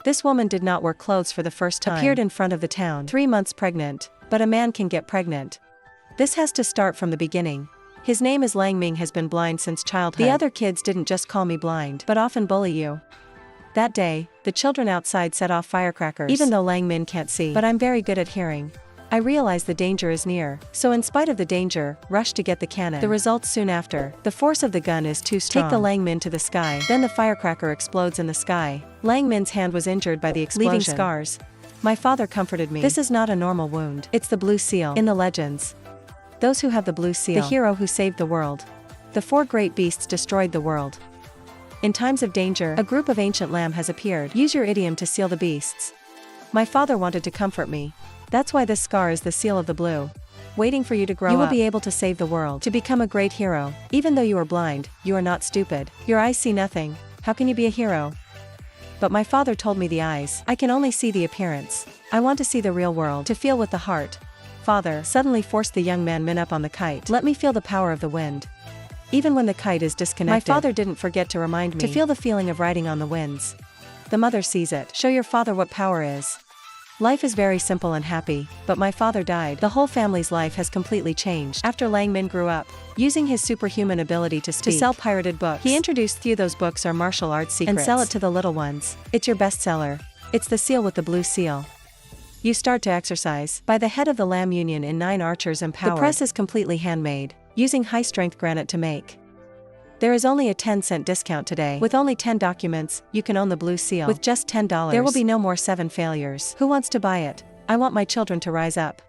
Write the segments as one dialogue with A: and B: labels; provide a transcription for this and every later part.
A: This woman did not wear clothes for the first time. Appeared in front of the town. 3 months pregnant. But a man can get pregnant. This has to start from the beginning. His name is Lang Ming, has been blind since childhood. The other kids didn't just call me blind, but often bully you. That day, the children outside set off firecrackers. Even though Lang Ming can't see, but I'm very good at hearing. I realize the danger is near, so in spite of the danger, rush to get the cannon. The results soon after. The force of the gun is too strong. Take the Lang Ming to the sky. Then the firecracker explodes in the sky. Lang Ming's hand was injured by the explosion, leaving scars. My father comforted me. This is not a normal wound. It's the blue seal. In the legends, those who have the blue seal, the hero who saved the world. The 4 great beasts destroyed the world. In times of danger, a group of ancient lamb has appeared. Use your idiom to seal the beasts. My father wanted to comfort me. That's why this scar is the seal of the blue. Waiting for you to grow up. You will be able to save the world. To become a great hero. Even though you are blind, you are not stupid. Your eyes see nothing. How can you be a hero? But my father told me the eyes. I can only see the appearance. I want to see the real world. To feel with the heart. Father suddenly forced the young man up on the kite. Let me feel the power of the wind. Even when the kite is disconnected. My father didn't forget to remind me. To feel the feeling of riding on the winds. The mother sees it. Show your father what power is. Life is very simple and happy, but my father died. The whole family's life has completely changed. After Lang Ming grew up, using his superhuman ability to speak, to sell pirated books, he introduced few those books are martial arts secrets, and sell it to the little ones. It's your bestseller. It's the seal with the blue seal. You start to exercise. By the head of the Lamb Union in 9 archers empowered. The press is completely handmade, using high-strength granite to make. There is only a 10-cent discount today. With only 10 documents, you can own the blue seal. With just $10, there will be no more 7 failures. Who wants to buy it? I want my children to rise up.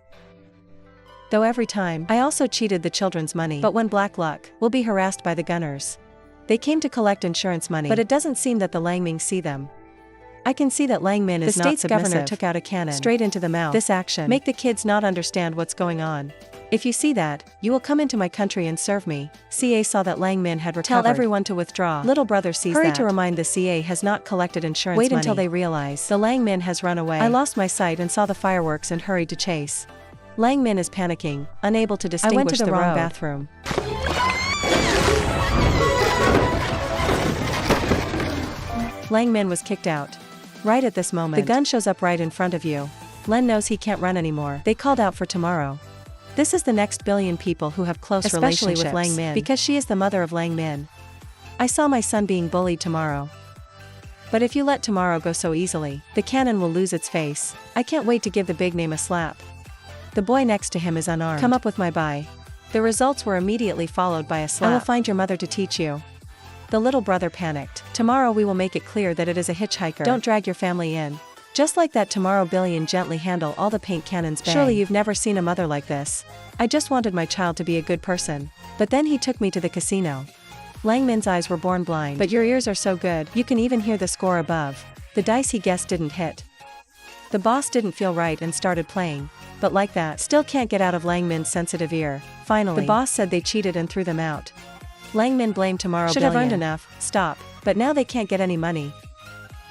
A: Though every time, I also cheated the children's money. But when black luck, will be harassed by the gunners. They came to collect insurance money, but it doesn't seem that the Lang Ming see them. I can see that Lang Ming is not submissive. The state's governor took out a cannon straight into the mouth. This action make the kids not understand what's going on. If you see that, you will come into my country and serve me. CA saw that Lang Ming had recovered. Tell everyone to withdraw. Little brother sees that. Hurry to remind the CA has not collected insurance money. Wait until they realize the Lang Ming has run away. I lost my sight and saw the fireworks and hurried to chase. Lang Ming is panicking, unable to distinguish. I went to the wrong bathroom. Lang Ming was kicked out. Right at this moment, the gun shows up right in front of you. Len knows he can't run anymore. They called out for tomorrow. This is the next billion people who have close relationships with Lang Ming, because she is the mother of Lang Ming. I saw my son being bullied tomorrow. But if you let tomorrow go so easily, the cannon will lose its face. I can't wait to give the big name a slap. The boy next to him is unarmed. Come up with my buy. The results were immediately followed by a slap. I will find your mother to teach you. The little brother panicked. Tomorrow we will make it clear that it is a hitchhiker. Don't drag your family in. Just like that, tomorrow Billion gently handle all the paint cannons bang. Surely you've never seen a mother like this. I just wanted my child to be a good person. But then he took me to the casino. Lang Ming's eyes were born blind. But your ears are so good, you can even hear the score above. The dice he guessed didn't hit. The boss didn't feel right and started playing. But like that, still can't get out of Lang Ming's sensitive ear. Finally, the boss said they cheated and threw them out. Lang Ming blamed tomorrow Should Billion. Have earned enough. Stop. But now they can't get any money.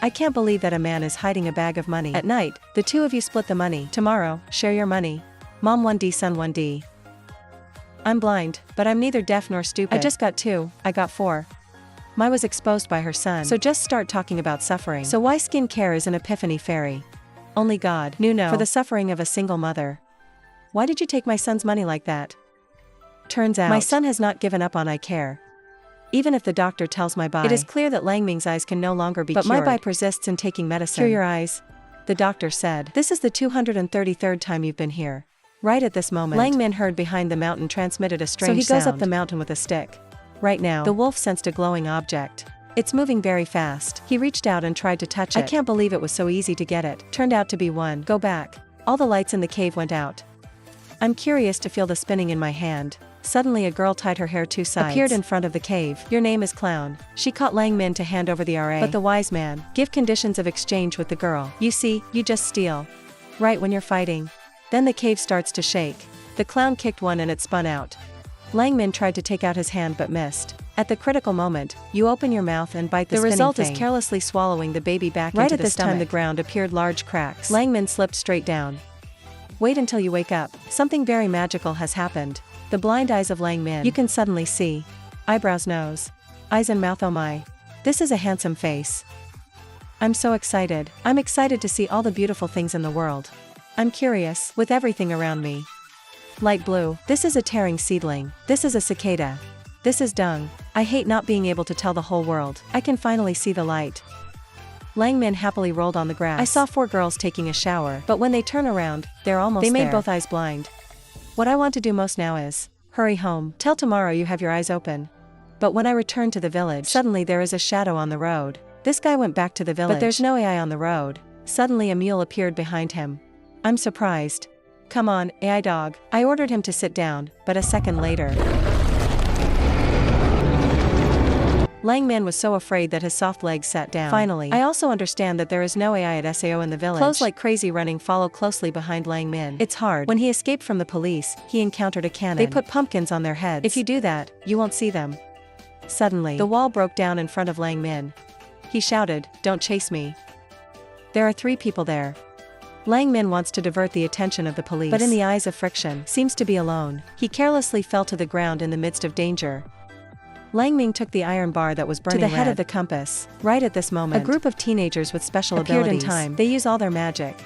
A: I can't believe that a man is hiding a bag of money. At night, the two of you split the money. Tomorrow, share your money. Mom 1D, son 1D. I'm blind, but I'm neither deaf nor stupid. I just got 2, I got 4. My was exposed by her son. So just start talking about suffering. So why skincare is an epiphany fairy? Only God knew for the suffering of a single mother. Why did you take my son's money like that? Turns out, my son has not given up on eye care. Even if the doctor tells my bye, it is clear that Lang Ming's eyes can no longer be cured. But my bye persists in taking medicine. Cure your eyes. The doctor said, this is the 233rd time you've been here. Right at this moment, Lang Ming heard behind the mountain transmitted a strange sound. So he goes up the mountain with a stick. Right now, the wolf sensed a glowing object. It's moving very fast. He reached out and tried to touch it. I can't believe it was so easy to get it. Turned out to be one. Go back. All the lights in the cave went out. I'm curious to feel the spinning in my hand. Suddenly a girl tied her hair 2 sides. Appeared in front of the cave. Your name is Clown. She caught Lang Ming to hand over the RA. But the wise man, give conditions of exchange with the girl. You see, you just steal. Right when you're fighting. Then the cave starts to shake. The clown kicked one and it spun out. Lang Ming tried to take out his hand but missed. At the critical moment, you open your mouth and bite the spinning thing. The result is carelessly swallowing the baby back into the stomach. Right at this time the ground appeared large cracks. Lang Ming slipped straight down. Wait until you wake up. Something very magical has happened. The blind eyes of Lang Ming. You can suddenly see. Eyebrows, nose. Eyes and mouth, oh my. This is a handsome face. I'm so excited. I'm excited to see all the beautiful things in the world. I'm curious, with everything around me. Light blue. This is a tearing seedling. This is a cicada. This is dung. I hate not being able to tell the whole world. I can finally see the light. Lang Ming happily rolled on the grass. I saw 4 girls taking a shower, but when they turn around, they're almost there. They made both eyes blind. What I want to do most now is hurry home. Till tomorrow you have your eyes open. But when I return to the village, suddenly there is a shadow on the road. This guy went back to the village, but there's no AI on the road. Suddenly a mule appeared behind him. I'm surprised. Come on, AI dog. I ordered him to sit down, but a second later. Lang Ming was so afraid that his soft legs sat down. Finally, I also understand that there is no AI at SAO in the village. Clothes like crazy running follow closely behind Lang Ming. It's hard. When he escaped from the police, he encountered a cannon. They put pumpkins on their heads. If you do that, you won't see them. Suddenly, the wall broke down in front of Lang Ming. He shouted, "Don't chase me." There are 3 people there. Lang Ming wants to divert the attention of the police, but in the eyes of friction, seems to be alone. He carelessly fell to the ground in the midst of danger. Lang Ming took the iron bar that was burning to the head of the compass. Right at this moment, a group of teenagers with special abilities appeared in time. They use all their magic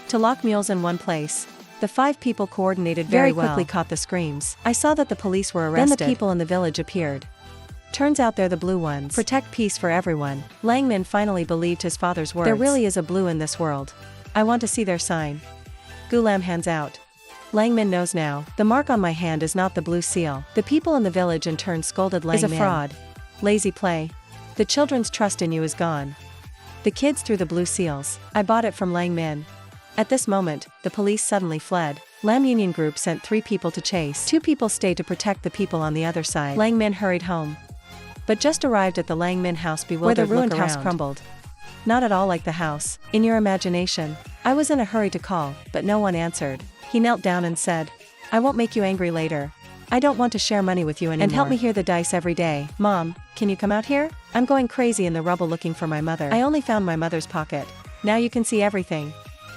A: to lock mules in one place. The 5 people coordinated very well. Quickly caught the screams. I saw that the police were arrested. Then the people in the village appeared. Turns out they're the blue ones. Protect peace for everyone. Lang Ming finally believed his father's words. There really is a blue in this world. I want to see their sign. Gulam hands out. Lang Ming knows now. The mark on my hand is not the blue seal. The people in the village in turn scolded Lang Ming. Is a fraud. Lazy play. The children's trust in you is gone. The kids threw the blue seals. I bought it from Lang Ming. At this moment, the police suddenly fled. Lam Union Group sent 3 people to chase. 2 people stayed to protect the people on the other side. Lang Ming hurried home. But just arrived at the Lang Ming house bewildered. Where the ruined house crumbled. Not at all like the house. In your imagination. I was in a hurry to call, but no one answered. He knelt down and said, "I won't make you angry later. I don't want to share money with you anymore. And help me hear the dice every day. Mom, can you come out here? I'm going crazy in the rubble looking for my mother. I only found my mother's pocket. Now you can see everything.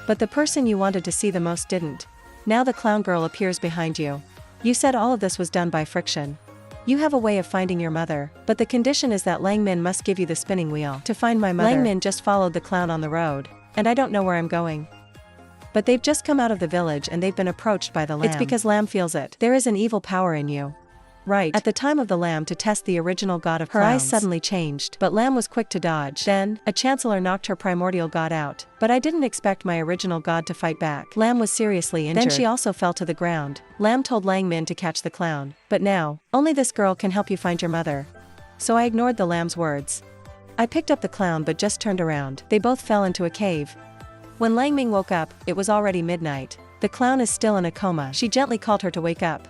A: But the person you wanted to see the most didn't. Now the clown girl appears behind you. You said all of this was done by friction. You have a way of finding your mother, but the condition is that Lang Ming must give you the spinning wheel. To find my mother." Lang Ming just followed the clown on the road, and I don't know where I'm going. But they've just come out of the village and they've been approached by the lamb. It's because Lamb feels it. There is an evil power in you. Right. At the time of the lamb to test the original god of clowns. Her eyes suddenly changed, but Lamb was quick to dodge. Then, a chancellor knocked her primordial god out. But I didn't expect my original god to fight back. Lamb was seriously injured. Then she also fell to the ground. Lamb told Lang Ming to catch the clown. But now, only this girl can help you find your mother. So I ignored the lamb's words. I picked up the clown but just turned around. They both fell into a cave. When Lang Ming woke up, it was already midnight. The clown is still in a coma. She gently called her to wake up.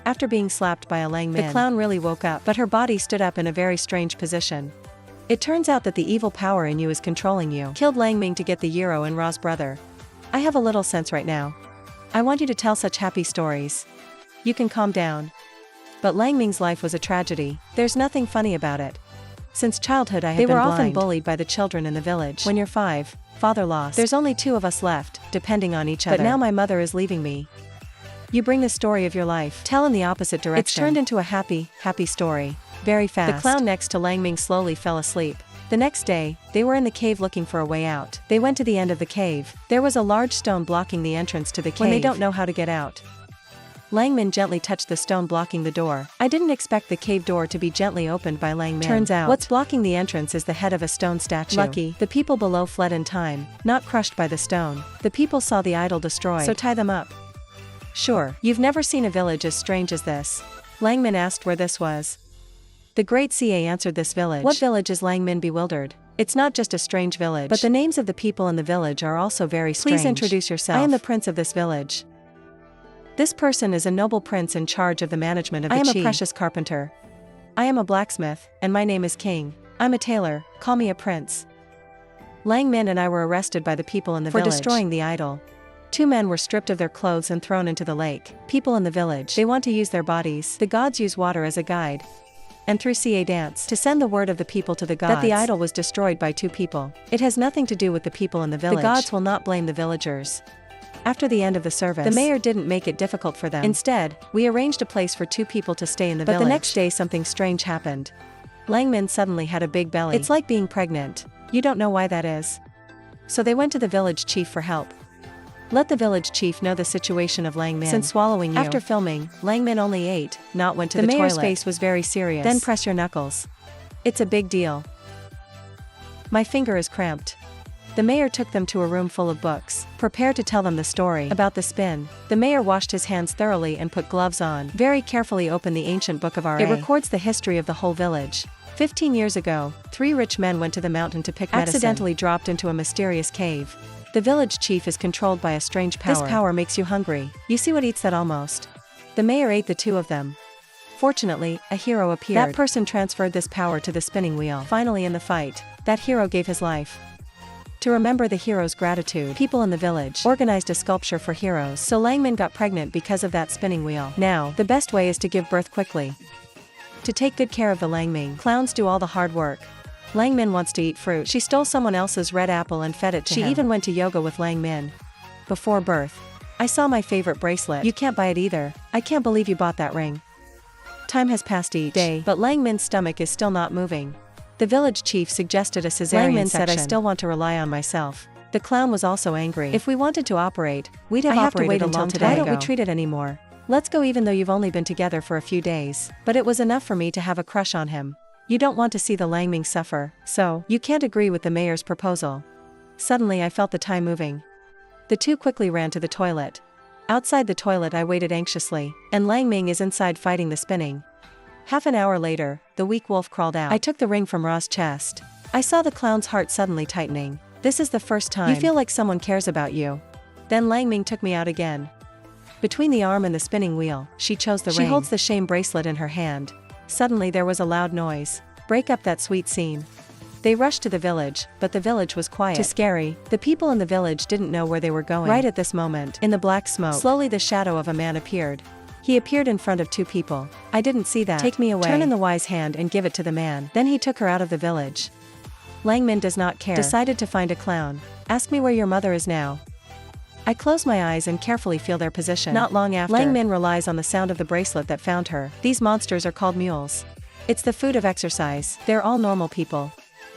A: After being slapped by a Lang Ming, the clown really woke up, but her body stood up in a very strange position. It turns out that the evil power in you is controlling you. Killed Lang Ming to get the euro and Ra's brother. I have a little sense right now. I want you to tell such happy stories. You can calm down. But Lang Ming's life was a tragedy. There's nothing funny about it. Since childhood I have been blind. They were often bullied by the children in the village. When you're 5, father lost. There's only 2 of us left, depending on each other. But now my mother is leaving me. You bring the story of your life. Tell in the opposite direction. It's turned into a happy story. Very fast. The clown next to Lang Ming slowly fell asleep. The next day, they were in the cave looking for a way out. They went to the end of the cave. There was a large stone blocking the entrance to the cave. When they don't know how to get out. Lang Ming gently touched the stone blocking the door. I didn't expect the cave door to be gently opened by Lang Ming. Turns out, what's blocking the entrance is the head of a stone statue. Lucky, the people below fled in time, not crushed by the stone. The people saw the idol destroyed, so tie them up. Sure, you've never seen a village as strange as this. Lang Ming asked where this was. The great CA answered this village. What village is Lang Ming bewildered? It's not just a strange village, but the names of the people in the village are also very strange. Please introduce yourself. I am the prince of this village. This person is a noble prince in charge of the management of the chi. I am a precious carpenter. I am a blacksmith, and my name is King. I'm a tailor, call me a prince. Lang Ming and I were arrested by the people in the village for destroying the idol. 2 men were stripped of their clothes and thrown into the lake. People in the village, they want to use their bodies. The gods use water as a guide. And through CA dance, to send the word of the people to the gods, that the idol was destroyed by 2 people. It has nothing to do with the people in the village. The gods will not blame the villagers. After the end of the service, the mayor didn't make it difficult for them. Instead, we arranged a place for 2 people to stay in the village. But the next day something strange happened. Lang Ming suddenly had a big belly. It's like being pregnant. You don't know why that is. So they went to the village chief for help. Let the village chief know the situation of Lang Ming. Since swallowing you. After filming, Lang Ming only ate, not went to the toilet. The mayor's face was very serious. Then press your knuckles. It's a big deal. My finger is cramped. The mayor took them to a room full of books. Prepare to tell them the story about the spin. The mayor washed his hands thoroughly and put gloves on. Very carefully opened the ancient book of RA. It records the history of the whole village. 15 years ago, 3 rich men went to the mountain to pick medicine. Accidentally dropped into a mysterious cave. The village chief is controlled by a strange power. This power makes you hungry. You see what eats that almost. The mayor ate the 2 of them. Fortunately, a hero appeared. That person transferred this power to the spinning wheel. Finally in the fight, that hero gave his life. To remember the hero's gratitude, people in the village organized a sculpture for heroes. So Lang Ming got pregnant because of that spinning wheel. Now, the best way is to give birth quickly. To take good care of the Lang Ming, clowns do all the hard work. Lang Ming wants to eat fruit. She stole someone else's red apple and fed it to him. She even went to yoga with Lang Ming. Before birth. I saw my favorite bracelet. You can't buy it either. I can't believe you bought that ring. Time has passed each day, but Lang Ming's stomach is still not moving. The village chief suggested a cesarean Lang Ming said I still want to rely on myself. The clown was also angry. If we wanted to operate, we'd have to wait until today. Why don't we treat it anymore? Let's go even though you've only been together for a few days. But it was enough for me to have a crush on him. You don't want to see the Lang Ming suffer, so you can't agree with the mayor's proposal. Suddenly I felt the time moving. The 2 quickly ran to the toilet. Outside the toilet I waited anxiously, and Lang Ming is inside fighting the spinning. Half an hour later, the weak wolf crawled out. I took the ring from Ra's chest. I saw the clown's heart suddenly tightening. This is the first time you feel like someone cares about you. Then Lang Ming took me out again. Between the arm and the spinning wheel, she chose the ring. She holds the shame bracelet in her hand. Suddenly there was a loud noise. Break up that sweet scene. They rushed to the village, but the village was quiet. Too scary. The people in the village didn't know where they were going. Right at this moment, in the black smoke, slowly the shadow of a man appeared. He appeared in front of 2 people. I didn't see that. Take me away. Turn in the wise hand and give it to the man. Then he took her out of the village. Lang Ming does not care. Decided to find a clown. Ask me where your mother is now. I close my eyes and carefully feel their position. Not long after, Lang Ming relies on the sound of the bracelet that found her. These monsters are called mules. It's the food of exercise. They're all normal people.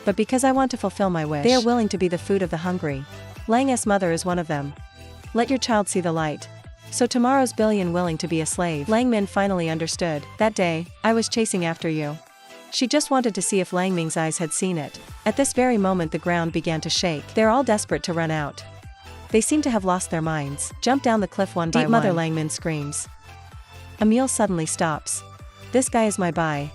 A: But because I want to fulfill my wish, they are willing to be the food of the hungry. Lang's mother is one of them. Let your child see the light. So tomorrow's billion willing to be a slave. Lang Ming finally understood. That day, I was chasing after you. She just wanted to see if Lang Ming's eyes had seen it. At this very moment the ground began to shake. They're all desperate to run out. They seem to have lost their minds. Jump down the cliff one by one. Mother Lang Ming screams. A mule suddenly stops. This guy is my bye.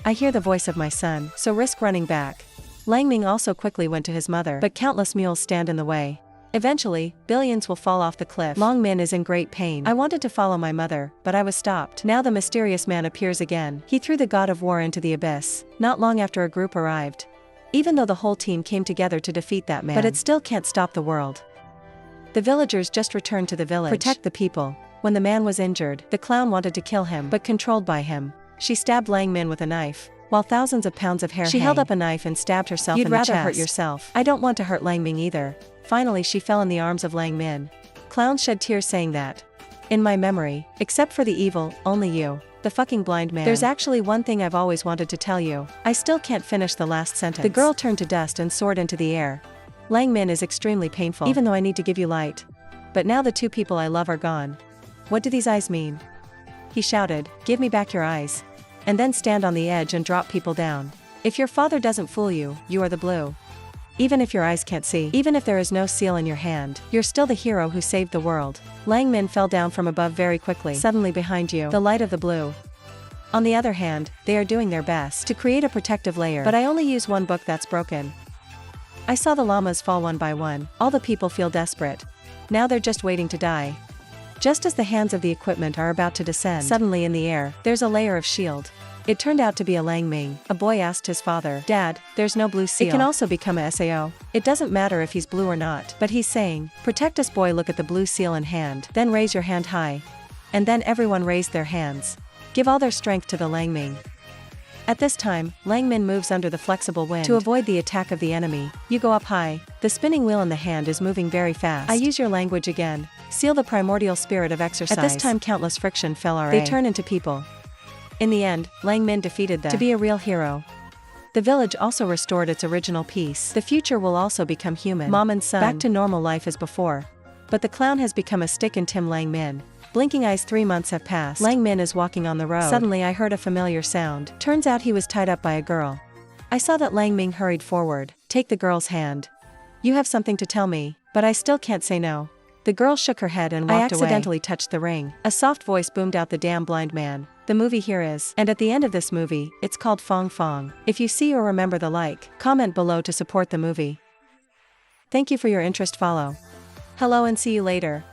A: I hear the voice of my son, so risk running back. Lang Ming also quickly went to his mother, but countless mules stand in the way. Eventually, billions will fall off the cliff. Lang Ming is in great pain. I wanted to follow my mother, but I was stopped. Now the mysterious man appears again. He threw the god of war into the abyss. Not long after a group arrived. Even though the whole team came together to defeat that man, but it still can't stop the world. The villagers just returned to the village. Protect the people. When the man was injured, the clown wanted to kill him, but controlled by him. She stabbed Lang Ming with a knife. While thousands of pounds of hair She held up a knife and stabbed herself in the chest. You'd rather hurt yourself. I don't want to hurt Lang Ming either. Finally she fell in the arms of Lang Ming. Clowns shed tears saying that. In my memory, except for the evil, only you. The fucking blind man. There's actually one thing I've always wanted to tell you. I still can't finish the last sentence. The girl turned to dust and soared into the air. Lang Ming is extremely painful, even though I need to give you light. But now the 2 people I love are gone. What do these eyes mean? He shouted, give me back your eyes. And then stand on the edge and drop people down. If your father doesn't fool you, you are the blue. Even if your eyes can't see, even if there is no seal in your hand, you're still the hero who saved the world. Lang Ming fell down from above very quickly. Suddenly behind you, the light of the blue. On the other hand, they are doing their best to create a protective layer, but I only use one book that's broken. I saw the llamas fall one by one. All the people feel desperate. Now they're just waiting to die. Just as the hands of the equipment are about to descend, suddenly in the air, there's a layer of shield. It turned out to be a Lang Ming. A boy asked his father, Dad, there's no blue seal. It can also become a SAO. It doesn't matter if he's blue or not, but he's saying, protect us boy. Look at the blue seal in hand, then raise your hand high. And then everyone raised their hands. Give all their strength to the Lang Ming. At this time, Lang Ming moves under the flexible wind. To avoid the attack of the enemy, you go up high. The spinning wheel in the hand is moving very fast. I use your language again. Seal the primordial spirit of exercise. At this time countless friction fell. They turn into people. In the end, Lang Ming defeated them. To be a real hero. The village also restored its original peace. The future will also become human. Mom and son, back to normal life as before. But the clown has become a stick in Tim Lang Min. Blinking eyes, 3 months have passed. Lang Min is walking on the road. Suddenly I heard a familiar sound. Turns out he was tied up by a girl. I saw that Lang Ming hurried forward. Take the girl's hand. You have something to tell me, but I still can't say no. The girl shook her head and walked away. I accidentally touched the ring. A soft voice boomed out, the damn blind man. The movie here is. And at the end of this movie, it's called Fong Fong. If you see or remember the like, comment below to support the movie. Thank you for your interest. Follow. Hello and see you later.